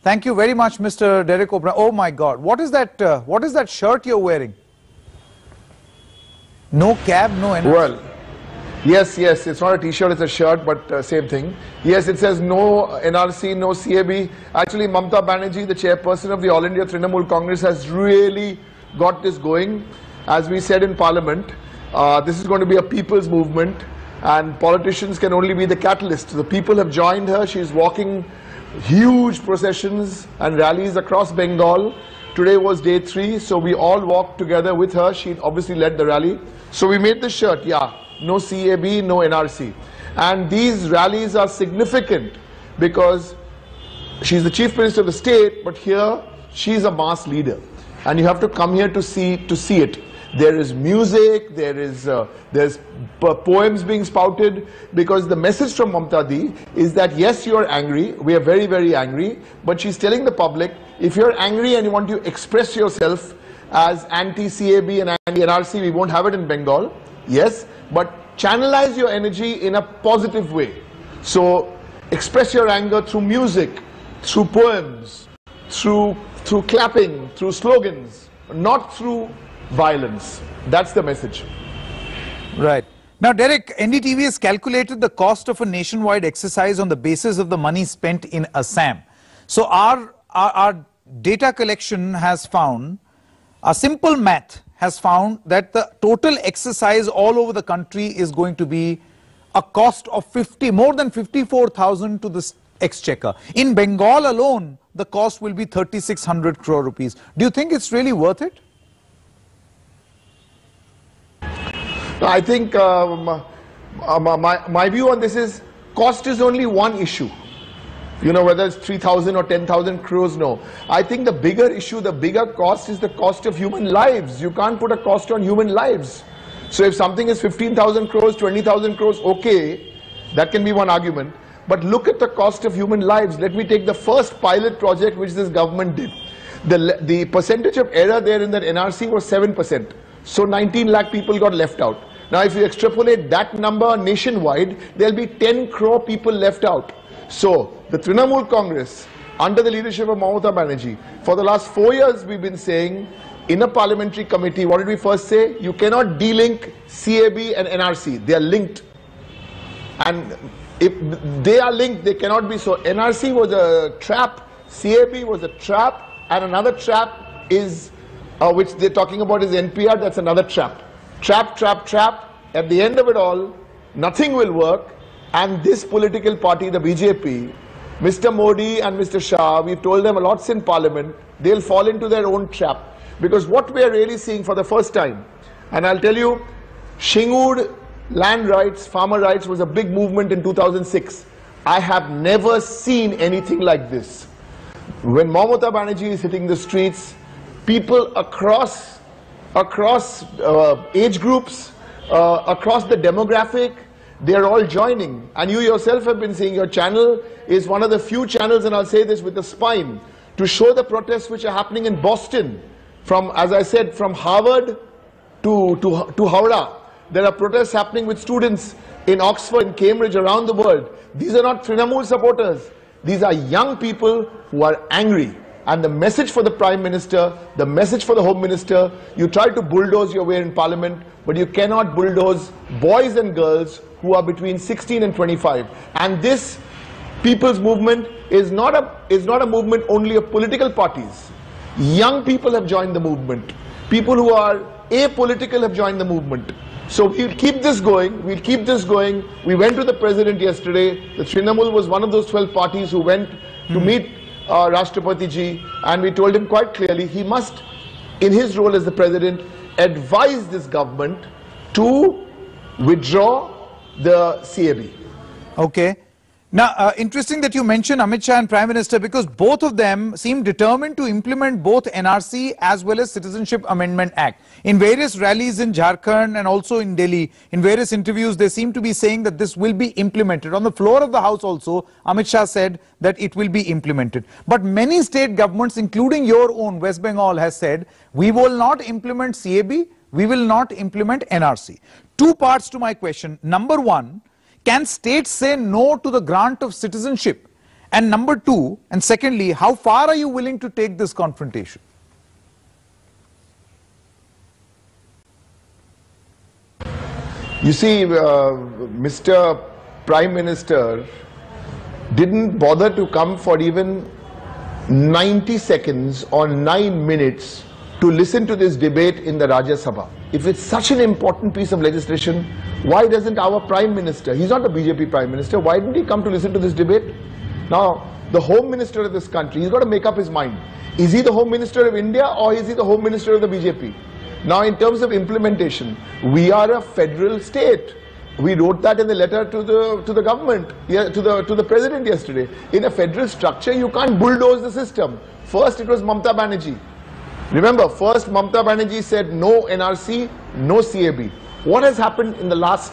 Thank you very much, Mr. Derek O'Brien. Oh my God, what is that shirt you're wearing? No cab, no NRC. Well, yes, it's not a t-shirt, it's a shirt, but same thing. Yes, it says no NRC, no CAB. Actually, Mamata Banerjee, the chairperson of the All India Trinamool Congress, has really got this going. As we said in Parliament, this is going to be a people's movement, and politicians can only be the catalyst. The people have joined her. She's walking huge processions and rallies across Bengal. Today was day 3, so we all walked together with her. She obviously led the rally. So we made the shirt, yeah, no CAB, no NRC. And these rallies are significant because she's the Chief Minister of the state, but here she's a mass leader. And you have to come here to see it. There is music, there's poems being spouted, because the message from Mamata Di is that yes, you are angry, we are very, very angry, but she's telling the public, if you're angry and you want to express yourself as anti-CAB and anti-NRC, we won't have it in Bengal, yes, but channelize your energy in a positive way. So express your anger through music, through poems, through clapping, through slogans, not through violence. That's the message. Right. Now, Derek, NDTV has calculated the cost of a nationwide exercise on the basis of the money spent in Assam. So our data collection has found, a simple math has found that the total exercise all over the country is going to be a cost of more than 54,000 to the exchequer. In Bengal alone, the cost will be 3,600 crore rupees. Do you think it's really worth it? I think my view on this is cost is only one issue. You know, whether it's 3,000 or 10,000 crores, no. I think the bigger issue, the bigger cost is the cost of human lives. You can't put a cost on human lives. So if something is 15,000 crores, 20,000 crores, okay, that can be one argument. But look at the cost of human lives. Let me take the first pilot project which this government did. The percentage of error there in that NRC was 7%. So 19 lakh people got left out. Now if you extrapolate that number nationwide, there'll be 10 crore people left out. So the Trinamool Congress, under the leadership of Mamata Banerjee, for the last 4 years we've been saying, in a parliamentary committee, what did we first say? You cannot de-link CAB and NRC. They are linked. And if they are linked, they cannot be. So NRC was a trap, CAB was a trap, and another trap is which they're talking about is NPR, that's another trap. Trap. At the end of it all, nothing will work, and this political party, the BJP, Mr. Modi and Mr. Shah, we've told them a lot in Parliament, they'll fall into their own trap. Because what we are really seeing for the first time, and I'll tell you, Shingood land rights, farmer rights was a big movement in 2006. I have never seen anything like this. When Mamata Banerjee is hitting the streets, people across age groups, across the demographic, they are all joining. And you yourself have been seeing, your channel is one of the few channels, and I'll say this with a spine, to show the protests which are happening in Boston. From, as I said, from Harvard to Howrah. There are protests happening with students in Oxford, in Cambridge, around the world. These are not Trinamool supporters. These are young people who are angry. And the message for the Prime Minister, the message for the Home Minister, you try to bulldoze your way in Parliament, but you cannot bulldoze boys and girls who are between 16 and 25. And this people's movement is not a movement only of political parties. Young people have joined the movement. People who are apolitical have joined the movement. So we'll keep this going. We'll keep this going. We went to the President yesterday. The Trinamool was one of those 12 parties who went to meet Rashtrapati Ji, and we told him quite clearly he must, in his role as the President, advise this government to withdraw the CAB. Okay. Now, interesting that you mentioned Amit Shah and Prime Minister, because both of them seem determined to implement both NRC as well as Citizenship Amendment Act. In various rallies in Jharkhand and also in Delhi, in various interviews, they seem to be saying that this will be implemented. On the floor of the House also, Amit Shah said that it will be implemented. But many state governments, including your own, West Bengal, has said, we will not implement CAB, we will not implement NRC. Two parts to my question. Number one, can states say no to the grant of citizenship? And number two, and secondly, how far are you willing to take this confrontation? You see, Mr. Prime Minister didn't bother to come for even 90 seconds or 9 minutes to listen to this debate in the Rajya Sabha. If it's such an important piece of legislation, why doesn't our Prime Minister, he's not the BJP Prime Minister, why didn't he come to listen to this debate? Now, the Home Minister of this country, he's got to make up his mind. Is he the Home Minister of India or is he the Home Minister of the BJP? Now, in terms of implementation, we are a federal state. We wrote that in the letter to the government, to the president yesterday. In a federal structure, you can't bulldoze the system. First, it was Mamata Banerjee. Remember, first Mamata Banerjee said no NRC, no CAB. What has happened in the last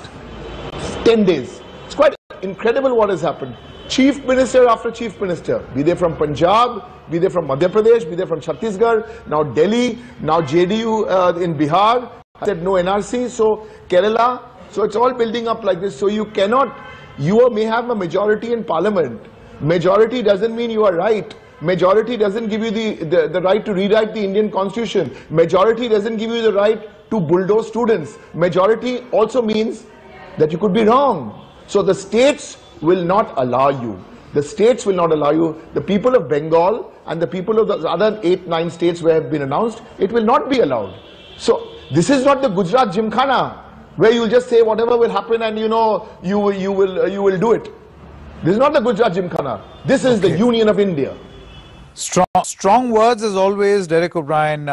10 days? It's quite incredible what has happened. Chief Minister after Chief Minister, be they from Punjab, be they from Madhya Pradesh, be they from Chhattisgarh, now Delhi, now JDU in Bihar, said no NRC, so Kerala, so it's all building up like this. So you cannot, you may have a majority in parliament. Majority doesn't mean you are right. Majority doesn't give you the right to rewrite the Indian constitution. Majority doesn't give you the right to bulldoze students. Majority also means that you could be wrong. So the states will not allow you. The states will not allow you. The people of Bengal and the people of the other 8-9 states where have been announced, it will not be allowed. So this is not the Gujarat Gymkhana where you will just say whatever will happen and you know you will do it. This is not the Gujarat Gymkhana. This is the Union of India. Strong words as always, Derek O'Brien.